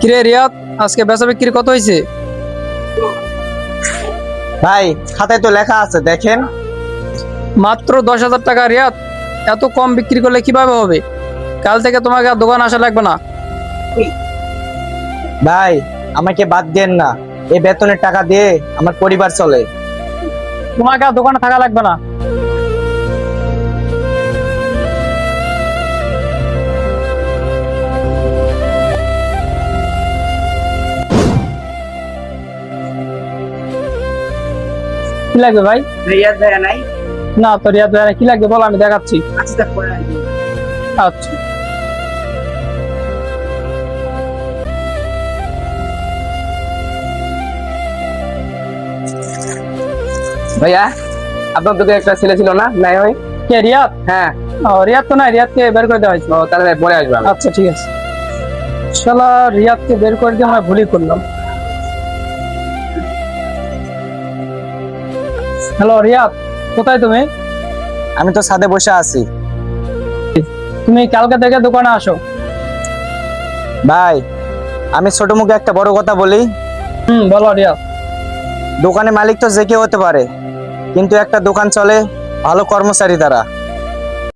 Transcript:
কিরে রিয়াদ, আজকে বেচা বিক্রি কত হয়েছে? ভাই খাতায় তো লেখা আছে দেখেন। মাত্র 10,000 টাকা। রিয়াদ, এত কম বিক্রি করলে কিভাবে হবে? কাল থেকে তোমাকে আর দোকান আসা লাগবে না। ভাই আমাকে বাদ দেন না, এই বেতনের টাকা দিয়ে আমার পরিবার চলে। তোমাকে আর দোকানে থাকা লাগবে না। কি লাগবে ভাই? রিয়াদ ভাই নাই? না তো রিয়াদ ভাই, কি লাগবে বল, আমি দেখাচ্ছি। আচ্ছা পরে আচ্ছা। ভাইয়া, আপনার তোকে একটা ছেলে ছিল না, নাই হয়? কে রিয়াদ? হ্যাঁ। ও রিয়াদ তো নাই, রিয়াদকে বের করে দেওয়া হয়েছে। ও তাহলে পরে আসবে। আচ্ছা ঠিক আছে। শালা, রিয়াদকে বের করে দিয়ে আমরা ভুলই করলাম। হ্যালো রিয়াদ, কোথায় তুমি? আমি তো ছাদে বসে আছি। তুমি কালকে থেকে দোকানে আসো। ভাই আমি ছোট মুখে একটা বড় কথা বলি। বলো রিয়াদ। দোকানের মালিক তো যে কেউ হতে পারে, কিন্তু একটা দোকান চলে ভালো কর্মচারী দ্বারা।